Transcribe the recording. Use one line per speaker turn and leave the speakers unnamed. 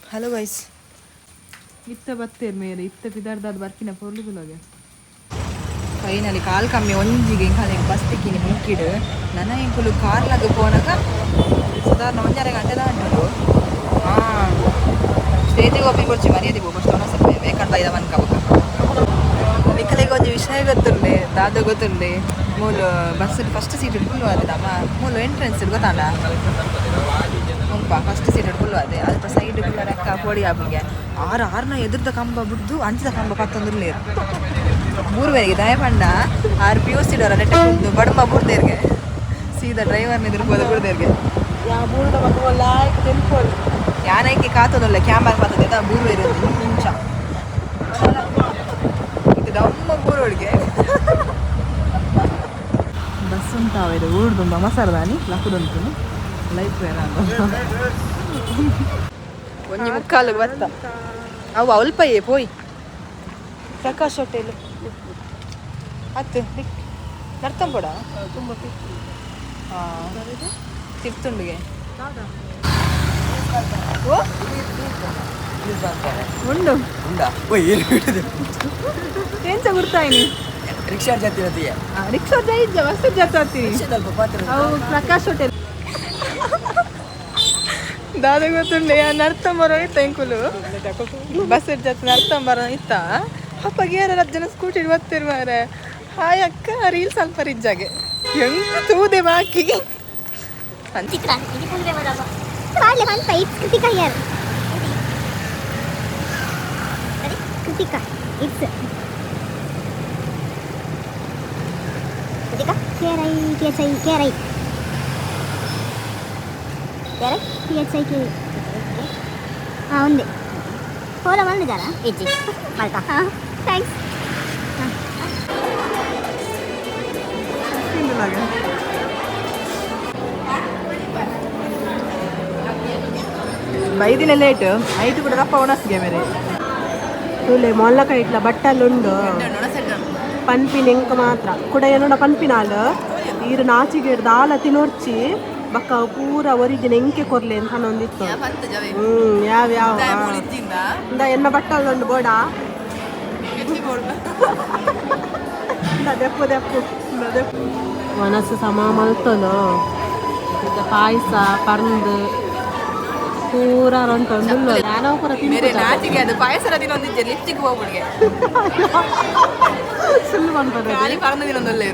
Hello guys,
ಇತ್ತ ಬತ್ತೇರು ಮೇರೆ ಇತ್ತ ಪಿದಾರ್ದಾದ ಬರ್ಕಿನ ಪೊರ್ಲುಗುಲಗೆ
ಫೈನಲಿ ಕಾಲು ಕಮ್ಮಿ ಒಂಜಿಗೆ ಹಿಂಗೆ ಬಸ್ ತಿಕ್ಕಿನಿ ಮುಕ್ಕಿಡು ನನ್ನ ಇಂಕುಲು ಕಾರ್ಲಾಗ ಪೋನಾಗ ಸಾಧಾರಣ 1.5 ಗಂಟೆ ದಾಂಟು. ಹಾಂ, ಸ್ಟೇಜಿಗೆ ಒಬ್ಬಿ ಕೊಡ್ಚಿ ಮರ್ಯಾದೆ ಫಸ್ಟ್ ಸ್ವಲ್ಪ ಬೇಕಾದ ಬೈದ ಮನ್ಕಬ ನಿಖಲಿಗೆ ಒಂದು ವಿಷಯ ಗೊತ್ತುಂಡೆ ದಾದ ಗೊತ್ತುಂಡೆ. ಮೂಲು ಬಸ್ ಫಸ್ಟ್ ಸೀಟ್ ಫುಲ್ಲು ಅದೇ ನಮ್ಮ ಮೂಲು ಎಂಟ್ರೆನ್ಸ್ ಗೊತ್ತಾಂಡ ಉಂಪ ಫಸ್ಟ್ ಸೀಟ್ ಫುಲ್ಲು ಅದೇ ಅಲ್ಪ ಸೈಡ್ ಲೆಕ್ಕ ಪೋಡಿ ಆಪಿಗೆ ಆರ್ನ ಎದುರ್ದ ಕಂಬ ಬಿಡ್ದು ಅಂಚಿದ ಕಂಬ ಪತ್ತೊಂದಿರ್ಲೇರು 3 ಬೇರಿಗೆ ದಯ ಪಂಡ 6 PUC ಡೋರ ನೆಟ್ಟ ಕುಂದು ಬಡಂಬ ಬುಡ್ದೇರ್ಗೆ ಸೀದಾ ಡ್ರೈವರ್ನ ಎದುರ್ಬೋದು ಬುಡ್ದೇರ್ಗೆ ಯಾನೈಕೆ ಕಾತದಲ್ಲ ಕ್ಯಾಮರಾ ಪಾತದ 3 ಬೇರೆ ನಿಮಿಷ ಇದು ನಮ್ಮ ಊರೊಳಗೆ
ಬಸ್ ಉಂಟಾವ ಇದು ಊರ್ದುಂಬ ಮಸಾರದಾನಿ ಲಕ್ಕುದುಂಟು ಲೈಫ್
ಒಂಜಿ ಮುಕ್ಕಾಲು ಬತ್ತ ಅವು ಅಲ್ಪಯ್ಯೆ ಪೋಯ್ ಪ್ರಕಾಶ್ ಹೋಟೆಲ್ ಹತ್ತು ನರ್ತಂಪೊಡ ತುಂಬ ತಿರ್ತುಂಡಿಗೆ
ಉಂಡು ಎಂತ ಗುರ್ತಾಯಿನಿ
ರಿಕ್ಷಾ ಜಾತಿ
ರಿಕ್ಷಾ ಜಾಯಿದ್ದ ಬಸ್ ಜಾತಿ ಅವು ಪ್ರಕಾಶ್ ಹೋಟೆಲ್ ದಾದ ಗೊತ್ತುಂಡೆ ನರ್ತಂಬರ ಇತ್ತ ಎಂಕುಲು ಬಸ್ ಜಾತಿ ನರ್ತಂಬರ ಇತ್ತ ಅಪ್ಪ ಗೇರ ಜನ ಸ್ಕೂಟಿ ಬತ್ತಿರು ಮಾರೆ ಹಾಯ್ ಅಕ್ಕ ರೀಲ್ ಸ್ವಲ್ಪ ರಿಜ್ಜಾಗೆ ಹೆಂಗ ತೂದೆ ಬಾಕಿ
ఉంది ఫోలో ఉంది కదా ఇచ్చి మల్కా థ్యాంక్స్
బైదిన లేట్ నైట్ కూడా రప్ప ఉనస్గే మేరే
ತುಲೆ ಮೊಲ್ಲಕ ಇಟ್ಲ ಬಟ್ಟಲುಂಡು ಪನ್ಪಿನ ಎಂಕ ಮಾತ್ರ ಕೂಡ ಏನೋಡ ಪನ್ಪಿನಾಲು ಈರು ನಾಚಿಗೆ ಆಲ ತಿನ್ನೋರ್ಚಿ ಬಕ್ಕ ಪೂರ ಒರಿಜಿನ ಎಂಕೆ ಕೊರ್ಲೆ ಅಂತ ಒಂದಿತ್ತು ಯಾವ್ಯಾವ ಎನ್ನ ಬಟ್ಟಲುಂಡು ಬೋಡ ದೆಪ್ಪು ದೆಪ್ಪು ದೆಪ್ಪು ಮನಸ್ಸು ಸಮ ಮಲ್ತಲು ಈಗ ಪಾಯಸ ಪರ್ಂದು ಪೂರ ರೊಂಟೊಂದು ಯಾನೋ ಪೂರ
ನಾಚಿಗೆ ಅದು ಪಾಯಸರ ದಿನ ಒಂದಿದ್ದೆ ಲಿಫ್ಟಿಗೆ ಹೋಗ್ಬಿಡ್ಗೆ
ಸುಳ್ಳು ಮಾಡ್ತಾರೆ
ಖಾಲಿ ಪರ್ನ ದಿನ ಒಂದೊಳ್ಳೆ